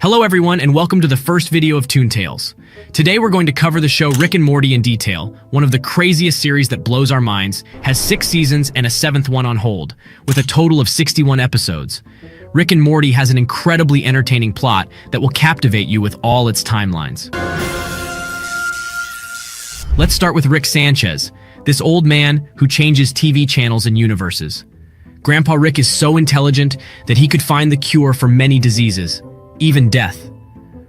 Hello everyone and welcome to the first video of Toon Tales. Today we're going to cover the show Rick and Morty in detail, one of the craziest series that blows our minds, has 6 seasons and a 7th one on hold, with a total of 61 episodes. Rick and Morty has an incredibly entertaining plot that will captivate you with all its timelines. Let's start with Rick Sanchez, this old man who changes TV channels and universes. Grandpa Rick is so intelligent that he could find the cure for many diseases, even death.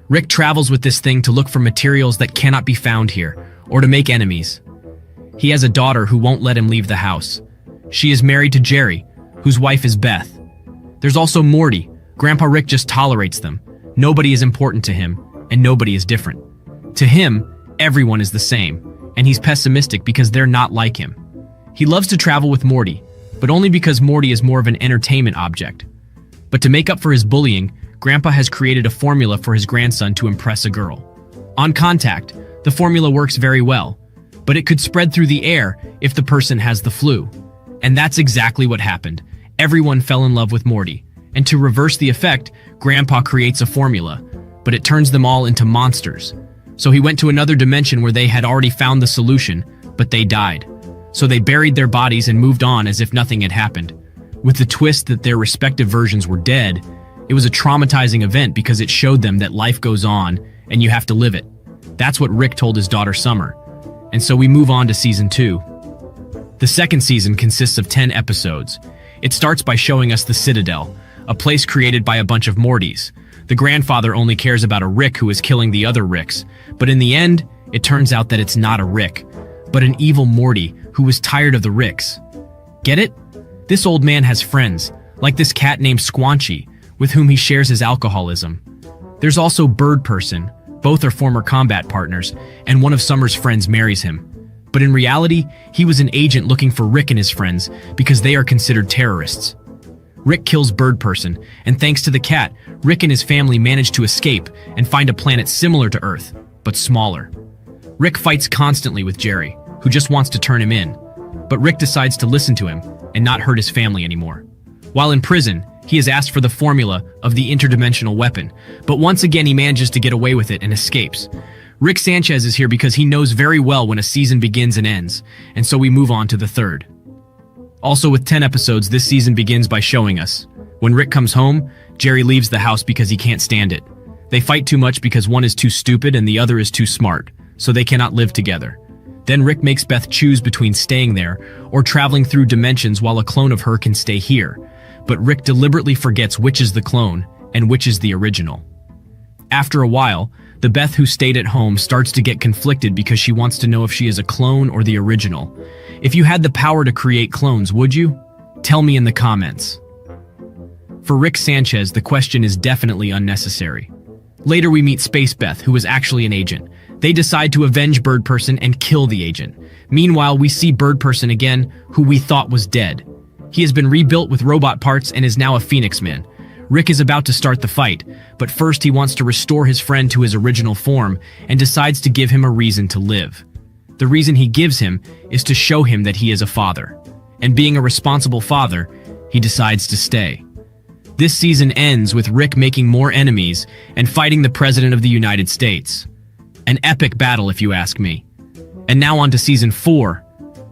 Rick travels with this thing to look for materials that cannot be found here, or to make enemies. He has a daughter who won't let him leave the house. She is married to Jerry, whose wife is Beth. There's also Morty. Grandpa Rick just tolerates them. Nobody is important to him, and nobody is different. To him, everyone is the same, and he's pessimistic because they're not like him. He loves to travel with Morty, but only because Morty is more of an entertainment object. But to make up for his bullying, Grandpa has created a formula for his grandson to impress a girl. On contact, the formula works very well, but it could spread through the air if the person has the flu. And that's exactly what happened. Everyone fell in love with Morty. And to reverse the effect, Grandpa creates a formula, but it turns them all into monsters. So he went to another dimension where they had already found the solution, but they died. So they buried their bodies and moved on as if nothing had happened. With the twist that their respective versions were dead, it was a traumatizing event because it showed them that life goes on and you have to live it. That's what Rick told his daughter Summer. And so we move on to season 2. The second season consists of 10 episodes. It starts by showing us the Citadel, a place created by a bunch of Mortys. The grandfather only cares about a Rick who is killing the other Ricks, but in the end, it turns out that it's not a Rick, but an evil Morty who was tired of the Ricks. Get it? This old man has friends, like this cat named Squanchy, with whom he shares his alcoholism. There's also Bird Person. Both are former combat partners, and one of Summer's friends marries him. But in reality, he was an agent looking for Rick and his friends because they are considered terrorists. Rick kills Bird Person, and thanks to the cat, Rick and his family manage to escape and find a planet similar to Earth, but smaller. Rick fights constantly with Jerry, who just wants to turn him in, but Rick decides to listen to him and not hurt his family anymore. While in prison, he is asked for the formula of the interdimensional weapon, but once again he manages to get away with it and escapes. Rick Sanchez is here because he knows very well when a season begins and ends, and so we move on to the third. Also with 10 episodes, this season begins by showing us. When Rick comes home, Jerry leaves the house because he can't stand it. They fight too much because one is too stupid and the other is too smart, so they cannot live together. Then Rick makes Beth choose between staying there or traveling through dimensions while a clone of her can stay here. But Rick deliberately forgets which is the clone and which is the original. After a while, the Beth who stayed at home starts to get conflicted because she wants to know if she is a clone or the original. If you had the power to create clones, would you? Tell me in the comments. For Rick Sanchez, the question is definitely unnecessary. Later we meet Space Beth, who is actually an agent. They decide to avenge Bird Person and kill the agent. Meanwhile, we see Bird Person again, who we thought was dead. He has been rebuilt with robot parts and is now a Phoenix Man. Rick is about to start the fight, but first he wants to restore his friend to his original form and decides to give him a reason to live. The reason he gives him is to show him that he is a father. And being a responsible father, he decides to stay. This season ends with Rick making more enemies and fighting the President of the United States. An epic battle, if you ask me. And now on to season 4.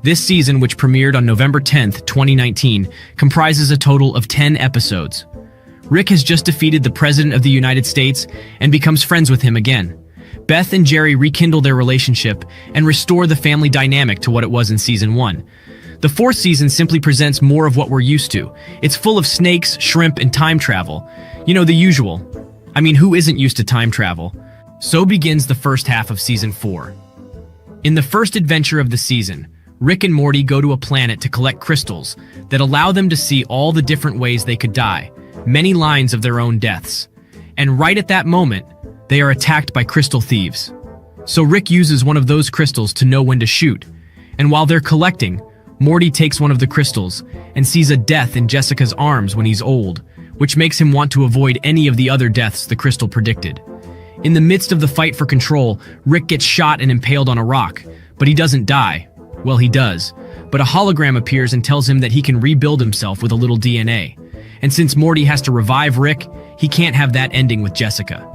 This season, which premiered on November 10th, 2019, comprises a total of 10 episodes. Rick has just defeated the President of the United States and becomes friends with him again. Beth and Jerry rekindle their relationship and restore the family dynamic to what it was in season 1. The 4th season simply presents more of what we're used to. It's full of snakes, shrimp, and time travel. You know, the usual. I mean, who isn't used to time travel? So begins the first half of season 4. In the first adventure of the season, Rick and Morty go to a planet to collect crystals that allow them to see all the different ways they could die, many lines of their own deaths. And right at that moment, they are attacked by crystal thieves. So Rick uses one of those crystals to know when to shoot. And while they're collecting, Morty takes one of the crystals and sees a death in Jessica's arms when he's old, which makes him want to avoid any of the other deaths the crystal predicted. In the midst of the fight for control, Rick gets shot and impaled on a rock, but he doesn't die. Well, he does, but a hologram appears and tells him that he can rebuild himself with a little DNA. And since Morty has to revive Rick, he can't have that ending with Jessica.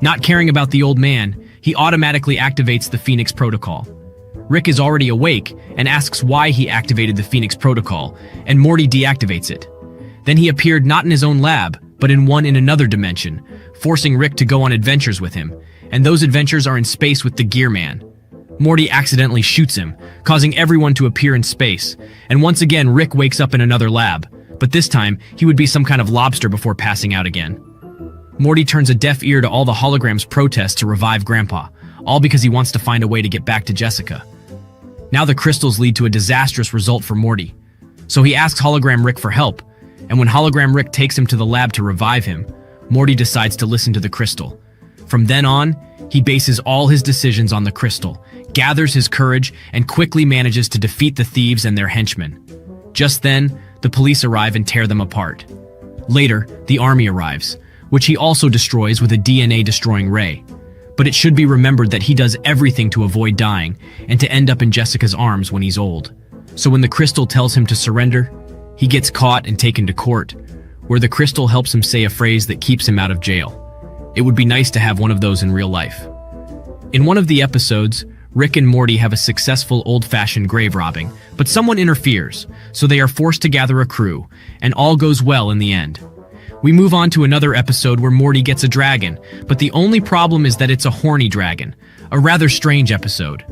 Not caring about the old man, he automatically activates the Phoenix Protocol. Rick is already awake and asks why he activated the Phoenix Protocol, and Morty deactivates it. Then he appeared not in his own lab, but in another dimension, forcing Rick to go on adventures with him, and those adventures are in space with the Gear Man. Morty accidentally shoots him, causing everyone to appear in space, and once again Rick wakes up in another lab, but this time he would be some kind of lobster before passing out again. Morty turns a deaf ear to all the holograms' protests to revive Grandpa, all because he wants to find a way to get back to Jessica. Now the crystals lead to a disastrous result for Morty, so he asks Hologram Rick for help, and when Hologram Rick takes him to the lab to revive him, Morty decides to listen to the crystal. From then on, he bases all his decisions on the crystal, gathers his courage, and quickly manages to defeat the thieves and their henchmen. Just then, the police arrive and tear them apart. Later, the army arrives, which he also destroys with a DNA-destroying ray. But it should be remembered that he does everything to avoid dying and to end up in Jessica's arms when he's old. So when the crystal tells him to surrender, he gets caught and taken to court, where the crystal helps him say a phrase that keeps him out of jail. It would be nice to have one of those in real life. In one of the episodes, Rick and Morty have a successful old-fashioned grave robbing, but someone interferes, so they are forced to gather a crew, and all goes well in the end. We move on to another episode where Morty gets a dragon, but the only problem is that it's a horny dragon, a rather strange episode.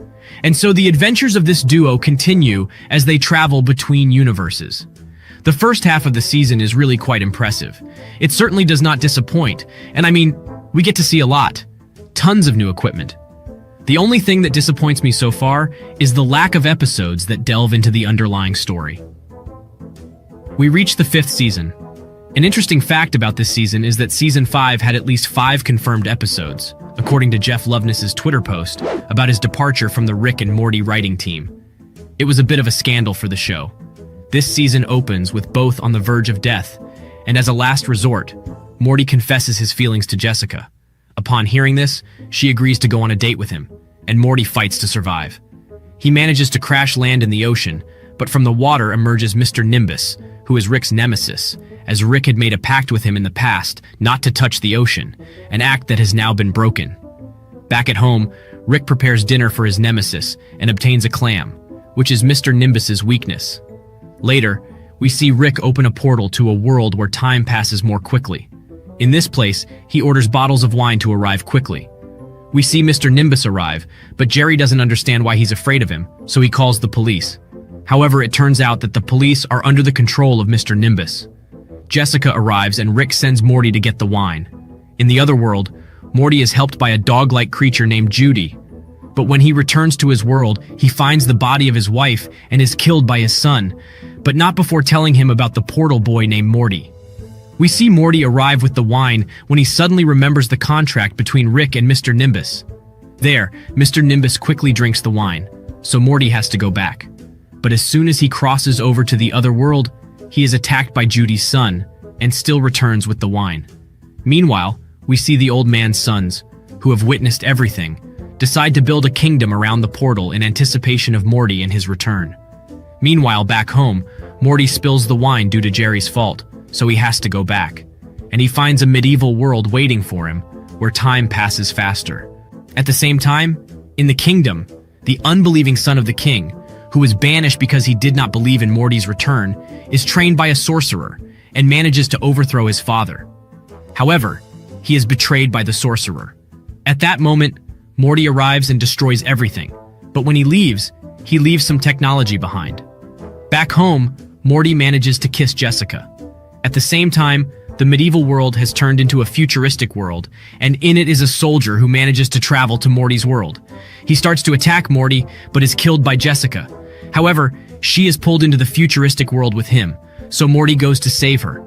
And so the adventures of this duo continue as they travel between universes. The first half of the season is really quite impressive. It certainly does not disappoint, and I mean, we get to see a lot. Tons of new equipment. The only thing that disappoints me so far is the lack of episodes that delve into the underlying story. We reach the 5th season. An interesting fact about this season is that Season 5 had at least 5 confirmed episodes, according to Jeff Loveness's Twitter post about his departure from the Rick and Morty writing team. It was a bit of a scandal for the show. This season opens with both on the verge of death, and as a last resort, Morty confesses his feelings to Jessica. Upon hearing this, she agrees to go on a date with him, and Morty fights to survive. He manages to crash land in the ocean, but from the water emerges Mr. Nimbus, who is Rick's nemesis, as Rick had made a pact with him in the past not to touch the ocean, an act that has now been broken. Back at home, Rick prepares dinner for his nemesis and obtains a clam, which is Mr. Nimbus's weakness. Later, we see Rick open a portal to a world where time passes more quickly. In this place, he orders bottles of wine to arrive quickly. We see Mr. Nimbus arrive, but Jerry doesn't understand why he's afraid of him, so he calls the police. However, it turns out that the police are under the control of Mr. Nimbus. Jessica arrives and Rick sends Morty to get the wine. In the other world, Morty is helped by a dog-like creature named Judy. But when he returns to his world, he finds the body of his wife and is killed by his son, but not before telling him about the portal boy named Morty. We see Morty arrive with the wine when he suddenly remembers the contract between Rick and Mr. Nimbus. There, Mr. Nimbus quickly drinks the wine, so Morty has to go back. But as soon as he crosses over to the other world, he is attacked by Judy's son and still returns with the wine. Meanwhile, we see the old man's sons, who have witnessed everything, decide to build a kingdom around the portal in anticipation of Morty and his return. Meanwhile, back home, Morty spills the wine due to Jerry's fault, so he has to go back. And he finds a medieval world waiting for him, where time passes faster. At the same time, in the kingdom, the unbelieving son of the king, who was banished because he did not believe in Morty's return, is trained by a sorcerer and manages to overthrow his father. However, he is betrayed by the sorcerer. At that moment, Morty arrives and destroys everything, but when he leaves some technology behind. Back home, Morty manages to kiss Jessica. At the same time, the medieval world has turned into a futuristic world, and in it is a soldier who manages to travel to Morty's world. He starts to attack Morty, but is killed by Jessica. However, she is pulled into the futuristic world with him, so Morty goes to save her.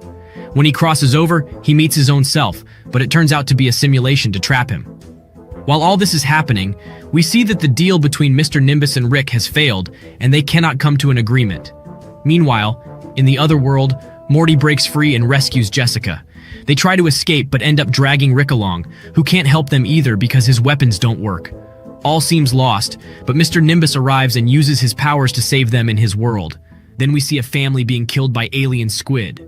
When he crosses over, he meets his own self, but it turns out to be a simulation to trap him. While all this is happening, we see that the deal between Mr. Nimbus and Rick has failed, and they cannot come to an agreement. Meanwhile, in the other world, Morty breaks free and rescues Jessica. They try to escape but end up dragging Rick along, who can't help them either because his weapons don't work. All seems lost, but Mr. Nimbus arrives and uses his powers to save them in his world. Then we see a family being killed by alien squid.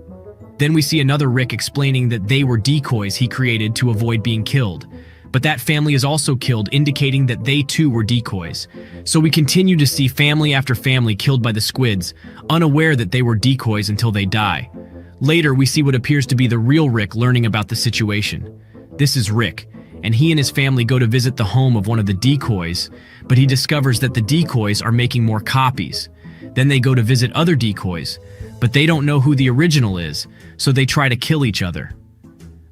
Then we see another Rick explaining that they were decoys he created to avoid being killed. But that family is also killed, indicating that they too were decoys. So we continue to see family after family killed by the squids, unaware that they were decoys until they die. Later, we see what appears to be the real Rick learning about the situation. This is Rick, and he and his family go to visit the home of one of the decoys, but he discovers that the decoys are making more copies. Then they go to visit other decoys, but they don't know who the original is, so they try to kill each other.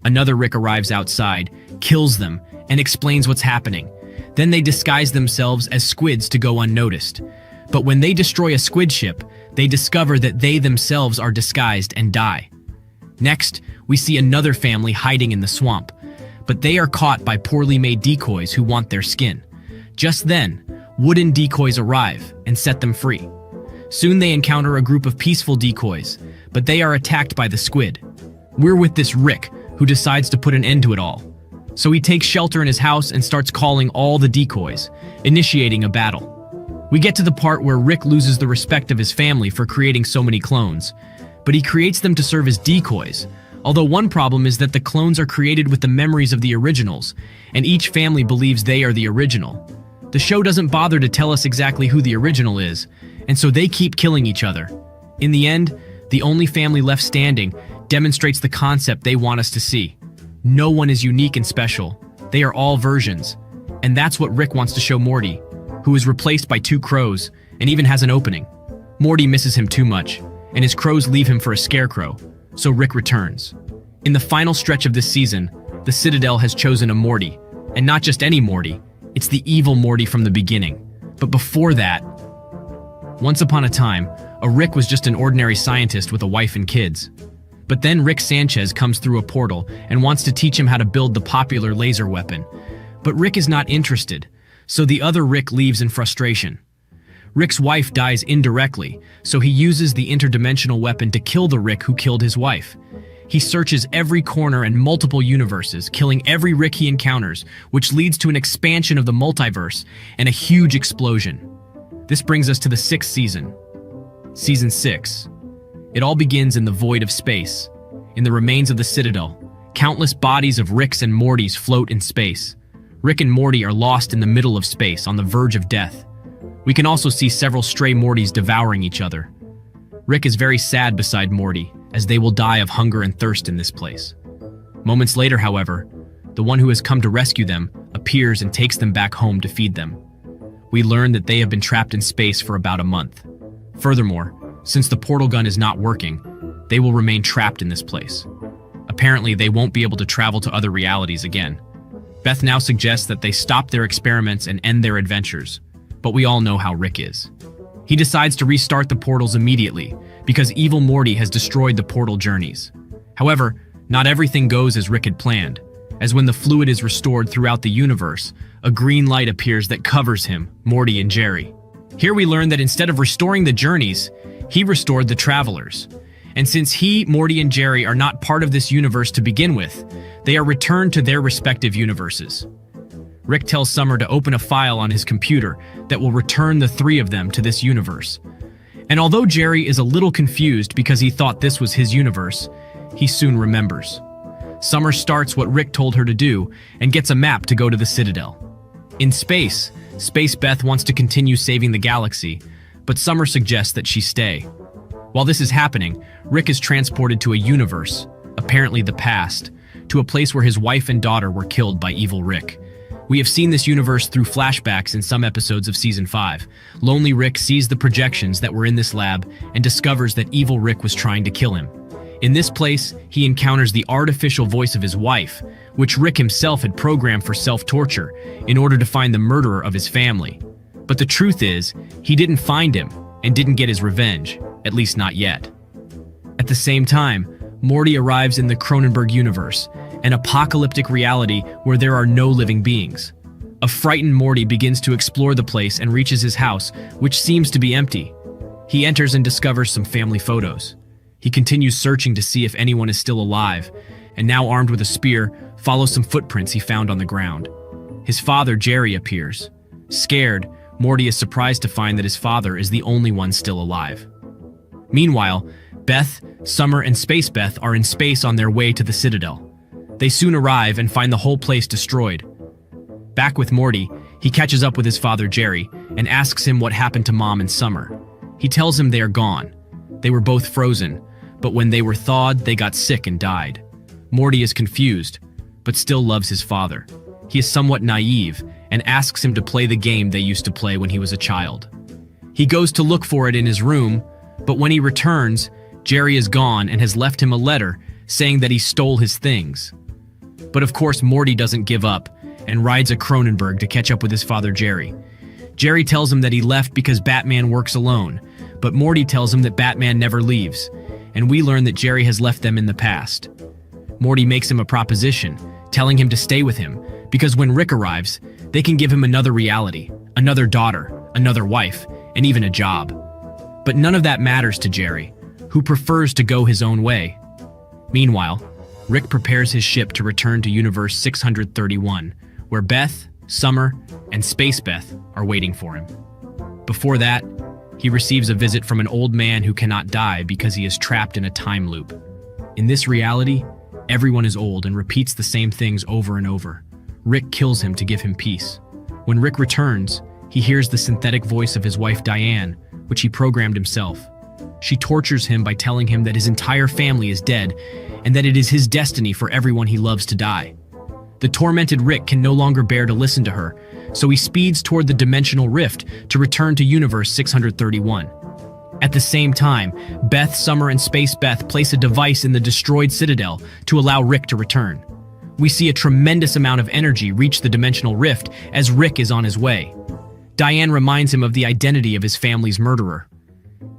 Another Rick arrives outside, kills them, and explains what's happening. Then they disguise themselves as squids to go unnoticed. But when they destroy a squid ship, they discover that they themselves are disguised and die. Next, we see another family hiding in the swamp, but they are caught by poorly made decoys who want their skin. Just then, wooden decoys arrive and set them free. Soon they encounter a group of peaceful decoys, but they are attacked by the squid. We're with this Rick, who decides to put an end to it all. So he takes shelter in his house and starts calling all the decoys, initiating a battle. We get to the part where Rick loses the respect of his family for creating so many clones, but he creates them to serve as decoys. Although one problem is that the clones are created with the memories of the originals, and each family believes they are the original. The show doesn't bother to tell us exactly who the original is, and so they keep killing each other. In the end, the only family left standing demonstrates the concept they want us to see. No one is unique and special. They are all versions. And that's what Rick wants to show Morty, who is replaced by two crows and even has an opening. Morty misses him too much, and his crows leave him for a scarecrow, so Rick returns. In the final stretch of this season, the Citadel has chosen a Morty, and not just any Morty, it's the evil Morty from the beginning. But before that, once upon a time, a Rick was just an ordinary scientist with a wife and kids. But then Rick Sanchez comes through a portal and wants to teach him how to build the popular laser weapon. But Rick is not interested, so the other Rick leaves in frustration. Rick's wife dies indirectly, so he uses the interdimensional weapon to kill the Rick who killed his wife. He searches every corner and multiple universes, killing every Rick he encounters, which leads to an expansion of the multiverse and a huge explosion. This brings us to the 6th season. Season 6. It all begins in the void of space. In the remains of the Citadel, countless bodies of Ricks and Mortys float in space. Rick and Morty are lost in the middle of space, on the verge of death. We can also see several stray Mortys devouring each other. Rick is very sad beside Morty, as they will die of hunger and thirst in this place. Moments later, however, the one who has come to rescue them appears and takes them back home to feed them. We learn that they have been trapped in space for about a month. Furthermore, since the portal gun is not working, they will remain trapped in this place. Apparently, they won't be able to travel to other realities again. Beth now suggests that they stop their experiments and end their adventures, but we all know how Rick is. He decides to restart the portals immediately, because evil Morty has destroyed the portal journeys. However, not everything goes as Rick had planned, as when the fluid is restored throughout the universe, a green light appears that covers him, Morty, and Jerry. Here we learn that instead of restoring the journeys, he restored the travelers. And since he, Morty, and Jerry are not part of this universe to begin with, they are returned to their respective universes. Rick tells Summer to open a file on his computer that will return the three of them to this universe. And although Jerry is a little confused because he thought this was his universe, he soon remembers. Summer starts what Rick told her to do and gets a map to go to the Citadel. In space, Beth wants to continue saving the galaxy, but Summer suggests that she stay. While this is happening, Rick is transported to a universe, apparently the past, to a place where his wife and daughter were killed by evil Rick. We have seen this universe through flashbacks in some episodes of Season 5. Lonely Rick sees the projections that were in this lab and discovers that evil Rick was trying to kill him. In this place, he encounters the artificial voice of his wife, which Rick himself had programmed for self-torture in order to find the murderer of his family. But the truth is, he didn't find him and didn't get his revenge, at least not yet. At the same time, Morty arrives in the Cronenberg universe, an apocalyptic reality where there are no living beings. A frightened Morty begins to explore the place and reaches his house, which seems to be empty. He enters and discovers some family photos. He continues searching to see if anyone is still alive, and now armed with a spear, follows some footprints he found on the ground. His father, Jerry, appears. Scared, Morty is surprised to find that his father is the only one still alive. Meanwhile, Beth, Summer, and Space Beth are in space on their way to the Citadel. They soon arrive and find the whole place destroyed. Back with Morty, he catches up with his father Jerry and asks him what happened to Mom and Summer. He tells him they are gone. They were both frozen, but when they were thawed, they got sick and died. Morty is confused, but still loves his father. He is somewhat naive and asks him to play the game they used to play when he was a child. He goes to look for it in his room, but when he returns, Jerry is gone and has left him a letter saying that he stole his things. But of course, Morty doesn't give up and rides a Cronenberg to catch up with his father Jerry. Jerry tells him that he left because Batman works alone, but Morty tells him that Batman never leaves, and we learn that Jerry has left them in the past. Morty makes him a proposition, telling him to stay with him, because when Rick arrives, they can give him another reality, another daughter, another wife, and even a job. But none of that matters to Jerry, who prefers to go his own way. Meanwhile, Rick prepares his ship to return to Universe 631, where Beth, Summer, and Space Beth are waiting for him. Before that, he receives a visit from an old man who cannot die because he is trapped in a time loop. In this reality, everyone is old and repeats the same things over and over. Rick kills him to give him peace. When Rick returns, he hears the synthetic voice of his wife Diane, which he programmed himself. She tortures him by telling him that his entire family is dead and that it is his destiny for everyone he loves to die. The tormented Rick can no longer bear to listen to her, so he speeds toward the dimensional rift to return to Universe 631. At the same time, Beth, Summer, and Space Beth place a device in the destroyed Citadel to allow Rick to return. We see a tremendous amount of energy reach the dimensional rift as Rick is on his way. Diane reminds him of the identity of his family's murderer.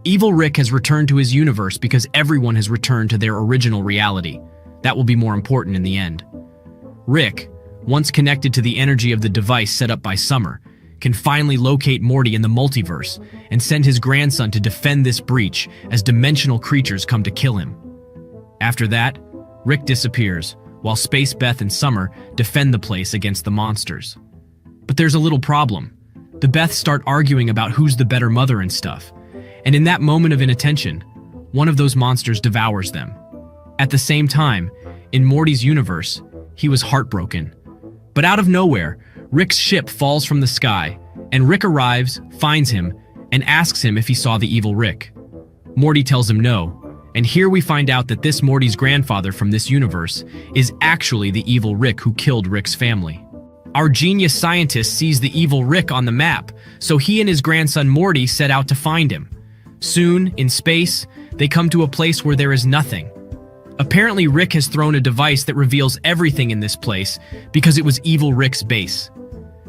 Evil Rick has returned to his universe because everyone has returned to their original reality. That will be more important in the end. Rick, once connected to the energy of the device set up by Summer, can finally locate Morty in the multiverse and send his grandson to defend this breach as dimensional creatures come to kill him. After that, Rick disappears, while Space Beth and Summer defend the place against the monsters. But there's a little problem. The Beths start arguing about who's the better mother and stuff, and in that moment of inattention, one of those monsters devours them. At the same time, in Morty's universe, he was heartbroken. But out of nowhere, Rick's ship falls from the sky, and Rick arrives, finds him, and asks him if he saw the evil Rick. Morty tells him no, and here we find out that this Morty's grandfather from this universe is actually the evil Rick who killed Rick's family. Our genius scientist sees the evil Rick on the map, so he and his grandson Morty set out to find him. Soon, in space, they come to a place where there is nothing. Apparently, Rick has thrown a device that reveals everything in this place because it was Evil Rick's base.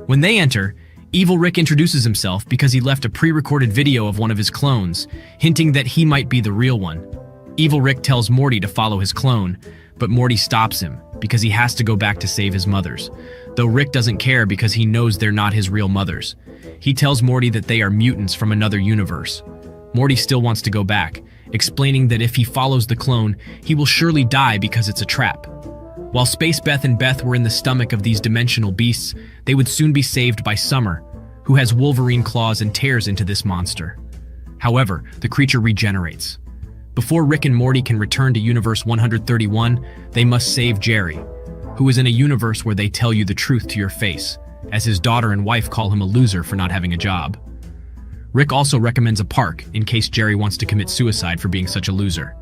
When they enter, Evil Rick introduces himself because he left a pre-recorded video of one of his clones, hinting that he might be the real one. Evil Rick tells Morty to follow his clone, but Morty stops him because he has to go back to save his mothers, though Rick doesn't care because he knows they're not his real mothers. He tells Morty that they are mutants from another universe. Morty still wants to go back, explaining that if he follows the clone, he will surely die because it's a trap. While Space Beth and Beth were in the stomach of these dimensional beasts, they would soon be saved by Summer, who has Wolverine claws and tears into this monster. However, the creature regenerates. Before Rick and Morty can return to Universe 131, they must save Jerry, who is in a universe where they tell you the truth to your face, as his daughter and wife call him a loser for not having a job. Rick also recommends a park in case Jerry wants to commit suicide for being such a loser.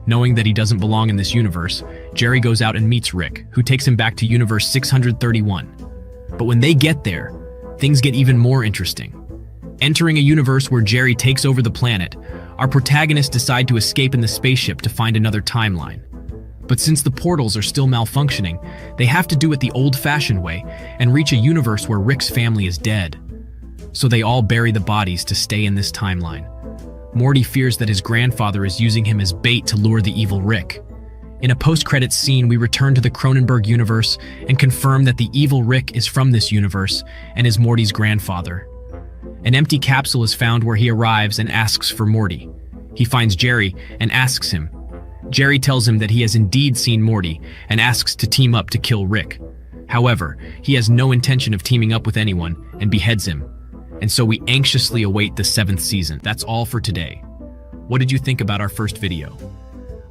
Knowing that he doesn't belong in this universe, Jerry goes out and meets Rick, who takes him back to Universe 631. But when they get there, things get even more interesting. Entering a universe where Jerry takes over the planet, our protagonists decide to escape in the spaceship to find another timeline. But since the portals are still malfunctioning, they have to do it the old-fashioned way and reach a universe where Rick's family is dead. So they all bury the bodies to stay in this timeline. Morty fears that his grandfather is using him as bait to lure the evil Rick. In a post-credits scene, we return to the Cronenberg universe and confirm that the evil Rick is from this universe and is Morty's grandfather. An empty capsule is found where he arrives and asks for Morty. He finds Jerry and asks him. Jerry tells him that he has indeed seen Morty and asks to team up to kill Rick. However, he has no intention of teaming up with anyone and beheads him. And so we anxiously await the 7th season. That's all for today. What did you think about our first video?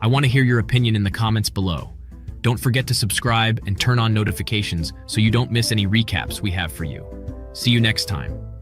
I want to hear your opinion in the comments below. Don't forget to subscribe and turn on notifications so you don't miss any recaps we have for you. See you next time.